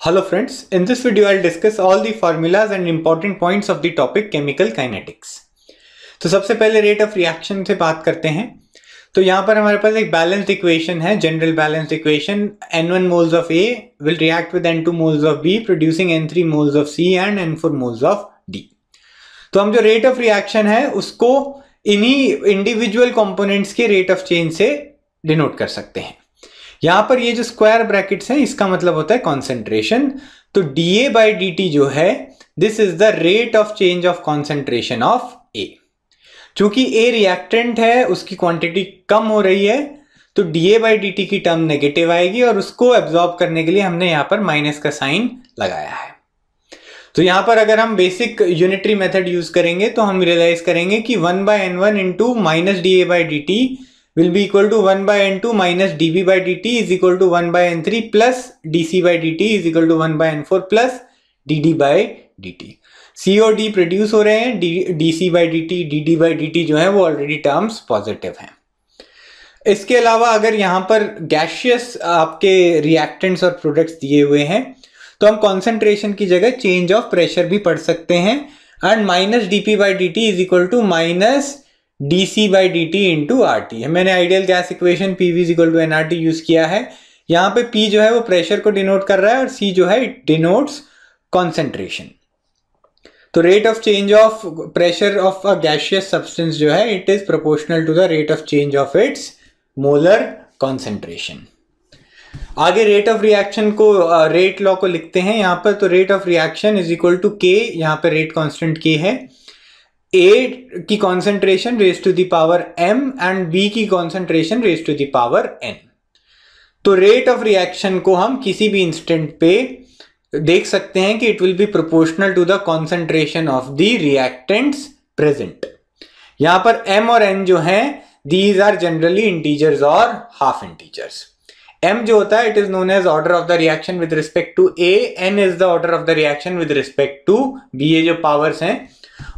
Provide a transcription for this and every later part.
Hello friends, in this video I'll discuss all the formulas and important points of the topic chemical kinetics। तो सबसे पहले rate of reaction से बात करते हैं। तो यहाँ पर हमारे पास एक बैलेंस्ड इक्वेशन है, general balanced equation. N1 moles of A will react with N2 moles of B producing N3 moles of C and N4 moles of D। तो हम जो रेट ऑफ रिएक्शन है उसको इन्हीं इंडिविजुअल कंपोनेंट्स के rate of change से denote कर सकते हैं। यहां पर ये जो स्क्वायर ब्रैकेट्स हैं इसका मतलब होता है कॉन्सेंट्रेशन। तो dA by dt जो है this is the rate of change of concentration of A। चूंकि A रिएक्टेंट है, उसकी क्वांटिटी कम हो रही है, तो dA by dt की टर्म नेगेटिव आएगी और उसको एब्जॉर्ब करने के लिए हमने यहां पर माइनस का साइन लगाया है। तो यहां पर अगर हम बेसिक यूनिटरी मेथड यूज करेंगे तो हम रियलाइज करेंगे कि 1/n1 into minus dA by dt will be equal to 1/n2 minus dB by dt is equal to 1/n3 plus dC by dt is equal to 1/n4 plus dd by dt। C और D produce हो रहे हैं, dC by dt, dd by dt जो है वो already terms positive हैं। इसके अलावा अगर यहाँ पर गैशियस आपके रिएक्टेंट्स और प्रोडक्ट्स दिए हुए हैं तो हम कॉन्सेंट्रेशन की जगह चेंज ऑफ प्रेशर भी पढ़ सकते हैं। And minus dP by dt is equal to minus dC by dt into RT। मैंने ideal gas equation PV is equal to nRT use किया है। यहाँ पे P जो है वो प्रेशर को डिनोट कर रहा है और C जो है इट डिनोट्स कॉन्सेंट्रेशन। तो rate of change of pressure of a gaseous substance जो है it is proportional to the rate of change of its molar concentration. आगे रेट ऑफ रिएक्शन को रेट लॉ को लिखते हैं यहाँ पर। तो rate of reaction is equal to K, यहाँ पे रेट कांस्टेंट K है, A की concentration raise to the power M and B की concentration raise to the power N। तो रेट ऑफ रिएक्शन को हम किसी भी इंस्टेंट पे देख सकते हैं कि it will be proportional to the concentration of the reactants present. यहां पर M और N जो हैं दीज आर जनरली इंटीजर्स और हाफ इंटीजर्स। M जो होता है it is known as order of the reaction with respect to A, N is the order of the reaction with respect to B। ये जो powers हैं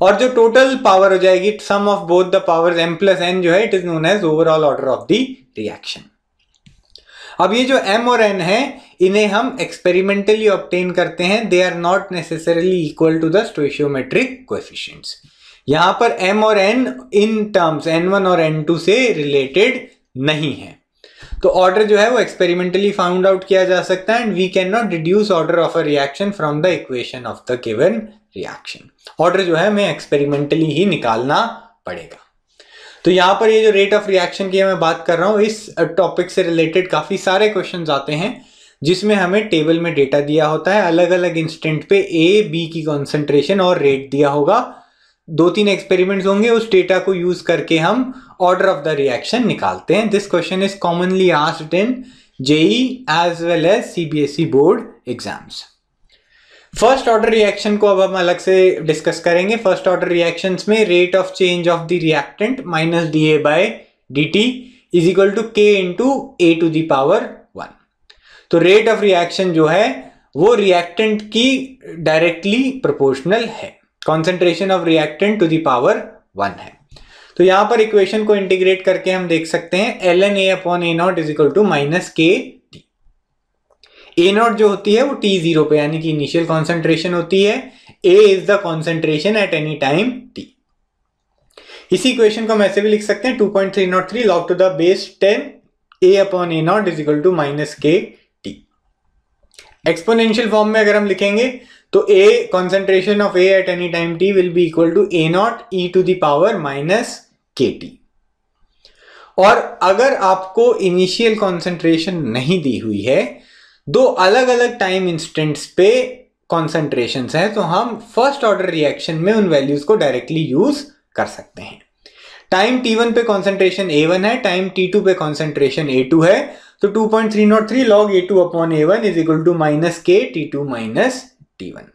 और जो total power हो जाएगी sum of both the powers M plus N जो है it is known as overall order of the reaction. अब ये जो M और N है इन्हें हम एक्सपेरिमेंटली ऑब्टेन करते हैं। They are not necessarily equal to the stoichiometric coefficients. यहां पर M और N इन टर्म्स N1 और N2 से रिलेटेड नहीं है। तो ऑर्डर जो है वो एक्सपेरिमेंटली फाउंड आउट किया जा सकता है and we can not deduce order of a reaction from the equation of the given reaction. Order जो है हमें एक्सपेरिमेंटली ही निकालना पड़ेगा। तो यहां पर ये जो रेट ऑफ रिएक्शन की मैं बात कर रहा हूं, इस टॉपिक से रिलेटेड काफी सारे क्वेश्चंस आते हैं जिसमें हमें टेबल में डेटा दिया होता है, अलग अलग इंस्टेंट पे A, B की कॉन्सेंट्रेशन और रेट दिया होगा। 2-3 एक्सपेरिमेंट्स होंगे, उस डेटा को यूज करके हम ऑर्डर ऑफ द रिएक्शन निकालते हैं। This question is commonly asked in JEE as well as CBSE board exams. First order reaction को अब हम अलग से डिस्कस करेंगे। फर्स्ट ऑर्डर रिएक्शंस में rate of change of the reactant minus dA by dt is equal to K into A to the power 1। तो rate of reaction जो है वो रिएक्टेंट की डायरेक्टली प्रोपोर्शनल है, concentration of reactant to the power 1 है। तो यहां पर इक्वेशन को इंटीग्रेट करके हम देख सकते हैं ln A upon A0 is equal to minus K। A0 जो होती है वो T0 पे यानी कि इनिशियल कॉन्सेंट्रेशन होती है। A is the concentration at any time T। इसी इक्वेशन को हम ऐसे भी लिख सकते हैं 2.303 log to the base 10 A upon A0 is equal to minus K T। Exponential form में अगर हम लिखेंगे तो A concentration of A at any time T will be equal to A0 e to the power minus KT। और अगर आपको initial concentration नहीं दी हुई है, दो अलग अलग टाइम इंस्टेंट्स पे कॉन्सेंट्रेशंस हैं, तो हम फर्स्ट ऑर्डर रिएक्शन में उन वैल्यूज को डायरेक्टली यूज कर सकते हैं। टाइम T1 पे कॉन्सेंट्रेशन A1 है, टाइम T2 पे कॉन्सेंट्रेशन A2 है। तो 2.303 log A2 upon A1 is equal to minus K T2 minus T1।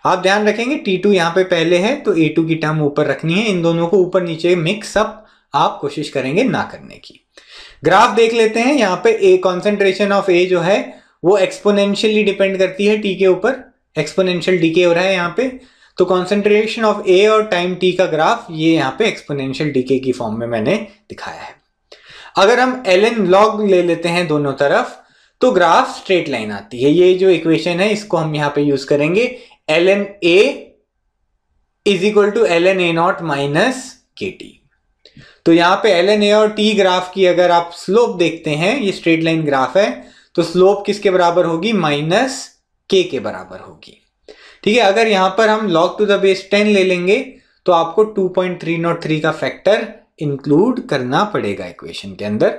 आप ध्यान रखेंगे T2 यहाँ पे पहले है तो A2 की टर्म ऊपर रखनी है। इन दोनों को ऊपर नीचे मिक्स अप आप कोशिश करेंगे ना करने की। ग्राफ देख लेते हैं। यहाँ पे A कॉन्सेंट्रेशन ऑफ A जो है वो एक्सपोनेंशियली डिपेंड करती है T के ऊपर, एक्सपोनेंशियल डीके हो रहा है यहाँ पे। तो कॉन्सेंट्रेशन ऑफ A और टाइम T का ग्राफ ये यहाँ पे एक्सपोनेंशियल डीके की फॉर्म में मैंने दिखाया है। अगर हम ln log ले लेते हैं दोनों तरफ तो ग्राफ स्ट्रेट लाइन आती है। ये जो इक्वेशन है इसको हम यहां पे यूज करेंगे, ln a is equal to ln a naught minus kt। तो यहां पे ln a और t ग्राफ की अगर आप स्लोप देखते हैं, ये स्ट्रेट लाइन ग्राफ है, तो स्लोप किसके बराबर होगी, माइनस k के बराबर होगी। ठीक है, अगर यहां पर हम log टू द बेस 10 ले लेंगे तो आपको 2.303 का फैक्टर इंक्लूड करना पड़ेगा इक्वेशन के अंदर।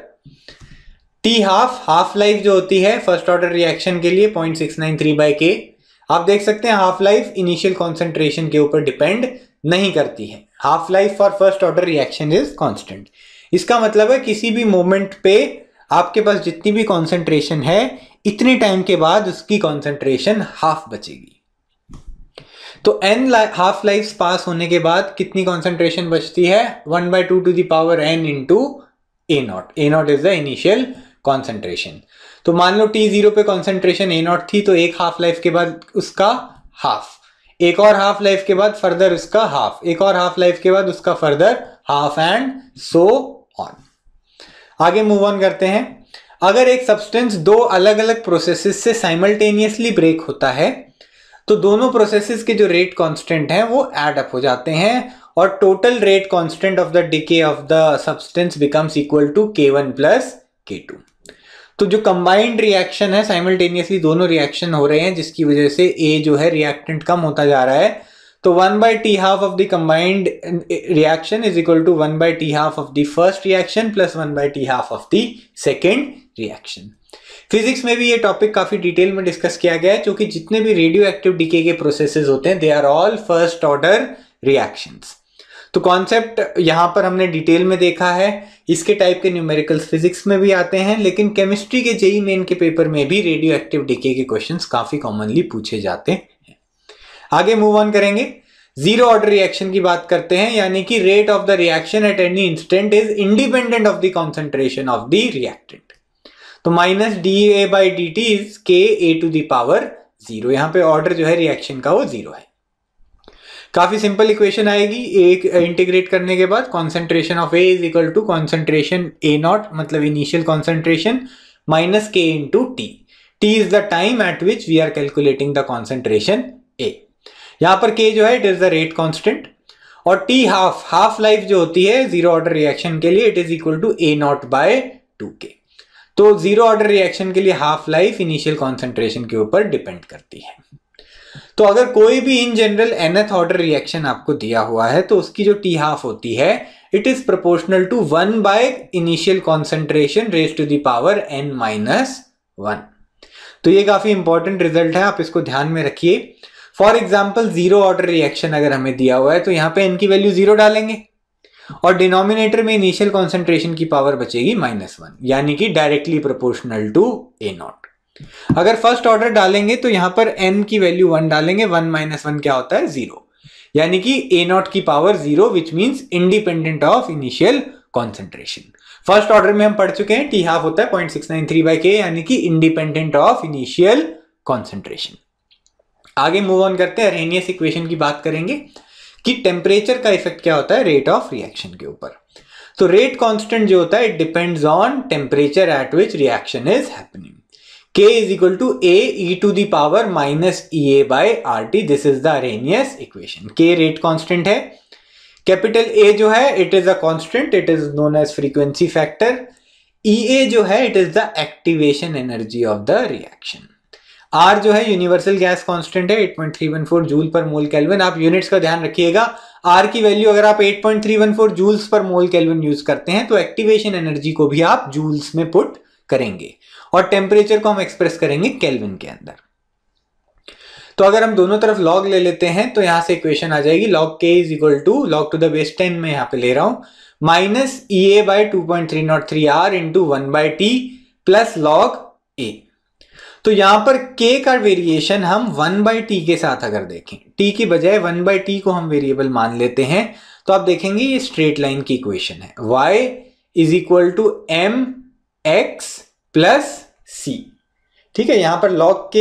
टी हाफ लाइफ जो होती है फर्स्ट ऑर्डर रिएक्शन के लिए 0.693/K। आप देख सकते हैं हाफ लाइफ इनिशियल कॉन्सेंट्रेशन के ऊपर डिपेंड नहीं करती है। Half life for first order reaction is constant. इसका मतलब है किसी भी मोमेंट पे आपके पास जितनी भी कॉन्सेंट्रेशन है, इतने टाइम के बाद उसकी कॉन्सेंट्रेशन हाफ बचेगी। तो n हाफ लाइफ पास होने के बाद कितनी कॉन्सेंट्रेशन बचती है, 1/2 to the power n into a naught. a naught is the initial concentration. तो मान लो t0 पे कॉन्सेंट्रेशन a नॉट थी, तो एक हाफ लाइफ के बाद उसका हाफ, एक और हाफ लाइफ के बाद फर्दर उसका हाफ, एक और हाफ लाइफ के बाद उसका further half, and so on. आगे मूव ऑन करते हैं। अगर एक सब्सटेंस दो अलग अलग प्रोसेसेस से साइमल्टेनियसली ब्रेक होता है तो दोनों प्रोसेसेस के जो रेट कांस्टेंट हैं वो ऐड अप हो जाते हैं और total rate constant of the decay of the substance becomes equal to K1 plus K2। तो जो कंबाइंड रिएक्शन है, साइमल्टेनियसली दोनों रिएक्शन हो रहे हैं जिसकी वजह से A जो है रिएक्टेंट कम होता जा रहा है, तो 1/t half of the combined reaction is equal to 1/t half of the first reaction plus 1/t half of the second reaction. Physics में भी ये टॉपिक काफी डिटेल में डिस्कस किया गया है, क्योंकि जितने भी रेडियो एक्टिव डीके के प्रोसेसेस होते हैं they are all first order reactions. तो कॉन्सेप्ट यहां पर हमने डिटेल में देखा है। इसके टाइप के न्यूमेरिकल्स फिजिक्स में भी आते हैं, लेकिन केमिस्ट्री के जेईई मेन के पेपर में भी रेडियो एक्टिव डीके के क्वेश्चंस काफी कॉमनली पूछे जाते हैं। आगे मूव ऑन करेंगे, जीरो ऑर्डर रिएक्शन की बात करते हैं, यानी कि rate of the reaction at any instant is independent of the concentration of the reactant. तो minus dA/dt is Ka to the power 0। यहां पे ऑर्डर जो है रिएक्शन का वो 0 है। काफी सिंपल इक्वेशन आएगी, एक इंटीग्रेट करने के बाद concentration of A is equal to concentration A not मतलब initial concentration minus K into T। T is the time at which we are calculating the concentration A। यहां पर K जो है it is the rate constant, और T half life जो होती है zero order reaction के लिए it is equal to A not by 2K। तो जीरो ऑर्डर रिएक्शन के लिए हाफ लाइफ इनिशियल कॉन्सेंट्रेशन के ऊपर डिपेंड करती है। तो अगर कोई भी in general nth order reaction आपको दिया हुआ है तो उसकी जो टी हाफ होती है it is proportional to 1 by initial concentration raise to the power n minus 1। तो ये काफी इंपॉर्टेंट रिजल्ट है, आप इसको ध्यान में रखिए। For example zero order reaction अगर हमें दिया हुआ है तो यहाँ पे n की वैल्यू 0 डालेंगे और डिनोमिनेटर में इनिशियल कॉन्सेंट्रेशन की पावर बचेगी -1, यानी कि directly proportional to A naught. अगर फर्स्ट ऑर्डर डालेंगे तो यहां पर n की वैल्यू 1 डालेंगे, 1 माइनस 1 क्या होता है 0, यानी कि A नॉट की power 0 which means independent of initial concentration. First order में हम पढ़ चुके हैं टी हाफ होता है 0.693/K, यानी कि इंडिपेंडेंट ऑफ इनिशियल कॉन्सेंट्रेशन। आगे मूव ऑन करते हैं, अरेनियस इक्वेशन की बात करेंगे कि टेम्परेचर का इफेक्ट क्या होता है रेट ऑफ रिएक्शन के ऊपर। तो रेट कांस्टेंट जो होता है it depends on temperature at which reaction is happening. K is equal to A e to the power minus EA by RT. This is the Arrhenius equation. K rate constant है, capital A जो है it is a constant, it is known as frequency factor. EA जो है it is the activation energy of the reaction. R जो है universal gas constant है 8.314 joule पर मोल kelvin. आप यूनिट्स का ध्यान रखिएगा, R की वैल्यू अगर आप 8.314 जूल्स पर मोल केल्विन यूज करते हैं तो एक्टिवेशन एनर्जी को भी आप जूल्स में पुट करेंगे और टेम्परेचर को हम एक्सप्रेस करेंगे केल्विन के अंदर। तो अगर हम दोनों तरफ लॉग ले लेते हैं तो यहां से इक्वेशन आ जाएगी log K is equal to log to the base 10 में यहां पे ले रहा हूं minus EA by 2.303R into 1/T plus log A। तो यहां पर K का वेरिएशन हम 1/T के साथ अगर देखें, T की बजाय 1/T को हम वेरिएबल मान लेते हैं तो आप देखेंगे ये स्ट्रेट लाइन की इक्वेशन है, y is equal to mx plus c। ठीक है, यहां पर log K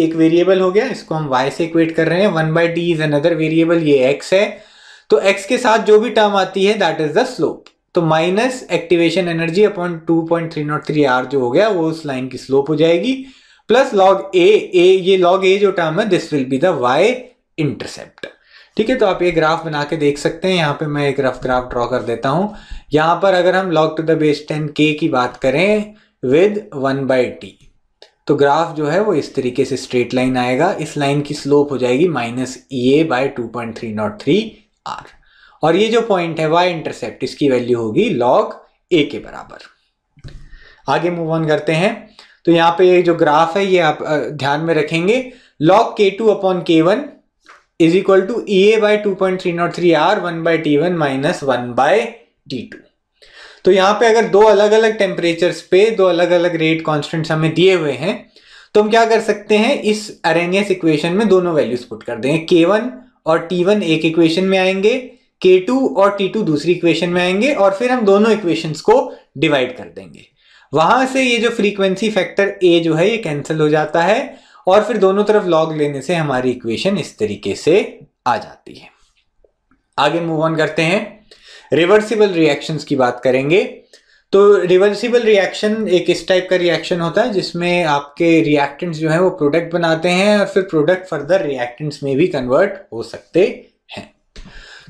एक वेरिएबल हो गया, इसको हम y से इक्वेट कर रहे हैं, 1/T इज अनदर वेरिएबल, ये x है। तो x के साथ जो भी टर्म आती है दैट इज द स्लोप। तो minus activation energy upon 2.303 R जो हो गया वो उस लाइन की स्लोप हो जाएगी, प्लस लॉग ए, ये लॉग ए जो टर्म है this will be the y intercept. ठीक है, तो आप ये ग्राफ बना के देख सकते हैं। यहाँ पे मैं एक रफ ग्राफ ड्रॉ कर देता हूं। यहाँ पर अगर हम log to the base 10 k की बात करें विद 1/t, तो ग्राफ जो है वो इस तरीके से स्ट्रेट लाइन आएगा। इस लाइन की स्लोप हो जाएगी -EA/2.303 r, और ये जो पॉइंट है y इंटरसेप्ट, इसकी वैल्यू होगी log a के बराबर। आगे मूव ऑन करते हैं। तो यहाँ पे ये जो ग्राफ है ये आप ध्यान में रखेंगे, log k2 upon k1 is equal to EA/2.303 r 1/t1 minus 1/t2। तो यहाँ पे अगर दो अलग अलग टेम्परेचर्स पे दो अलग अलग रेट कॉन्स्टेंट्स हमें दिए हुए हैं, तो हम क्या कर सकते हैं, इस अरेनियस इक्वेशन में दोनों वैल्यूज पुट कर देंगे। k1 और t1 एक इक्वेशन में आएंगे, k2 और t2 दूसरी इक्वेशन में आएंगे, और फिर हम दोनों इक्वेशंस को डिवाइड कर देंगे। वहां से ये जो फ्रीक्वेंसी फैक्टर a जो है ये कैंसिल हो जाता है, और फिर दोनों तरफ लॉग लेने से हमारी इक्वेशन इस तरीके से आ जाती है। आगे मूव ऑन करते हैं, रिवर्सिबल रिएक्शंस की बात करेंगे। तो रिवर्सिबल रिएक्शन एक इस टाइप का रिएक्शन होता है जिसमें आपके रिएक्टेंट्स जो है वो प्रोडक्ट बनाते हैं, और फिर प्रोडक्ट फर्दर रिएक्टेंट्स में भी कन्वर्ट हो सकते हैं।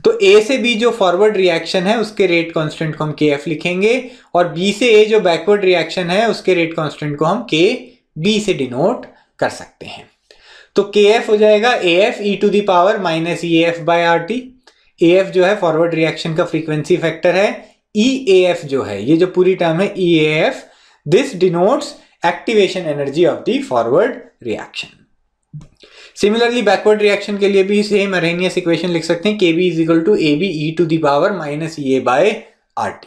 तो A से B जो फॉरवर्ड रिएक्शन है उसके रेट कांस्टेंट को हम KF लिखेंगे, और B से A जो बैकवर्ड रिएक्शन है उसके रेट कांस्टेंट को हम KB से डिनोट कर सकते हैं। तो KF हो जाएगा AF e to the power minus EAF/RT। AF जो है फॉरवर्ड रिएक्शन का फ्रीक्वेंसी फैक्टर है, EAF जो है ये जो पूरी टर्म है EAF, this denotes activation energy of the forward reaction. Similarly backward reaction के लिए भी सेम अरेनियस इक्वेशन लिख सकते हैं, KB is equal to AB e to the power minus EA/RT।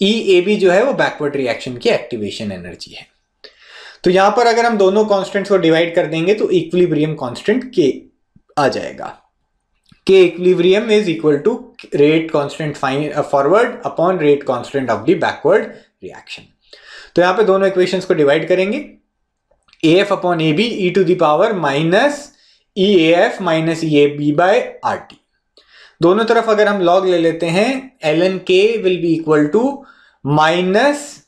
EAB जो है वो बैकवर्ड रिएक्शन की एक्टिवेशन एनर्जी है। तो यहां पर अगर हम दोनों कांस्टेंट्स को डिवाइड कर देंगे तो इक्विलिब्रियम कांस्टेंट K आ जाएगा। K equilibrium is equal to rate constant forward upon rate constant of the backward reaction. तो यहां पे दोनों इक्वेशंस को डिवाइड करेंगे, AF upon AB e to the power minus EAF minus EAB/RT। दोनों तरफ अगर हम लॉग ले लेते हैं, ln K will be equal to minus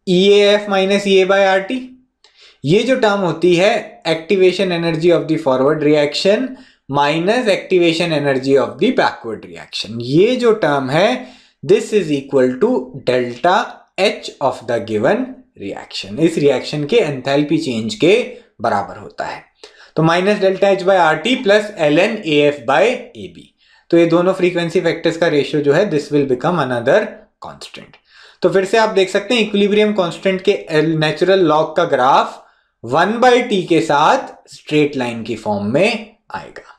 EAF minus EA/RT। ये जो टर्म होती है activation energy of the forward reaction minus activation energy of the backward reaction, ये जो टर्म है this is equal to delta H of the given reaction. इस reaction के enthalpy change के बराबर होता है। तो minus delta H/RT plus ln AF/AB, तो ये दोनों फ्रीक्वेंसी फैक्टर्स का रेशियो जो है this will become another constant. तो फिर से आप देख सकते हैं इक्विलिब्रियम कांस्टेंट के नेचुरल लॉग का ग्राफ 1/t के साथ स्ट्रेट लाइन की फॉर्म में आएगा।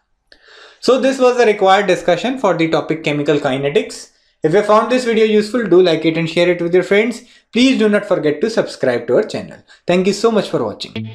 So this was the required discussion for the topic chemical kinetics. If you found this video useful, do like it and share it with your friends. Please do not forget to subscribe to our channel. Thank you so much for watching.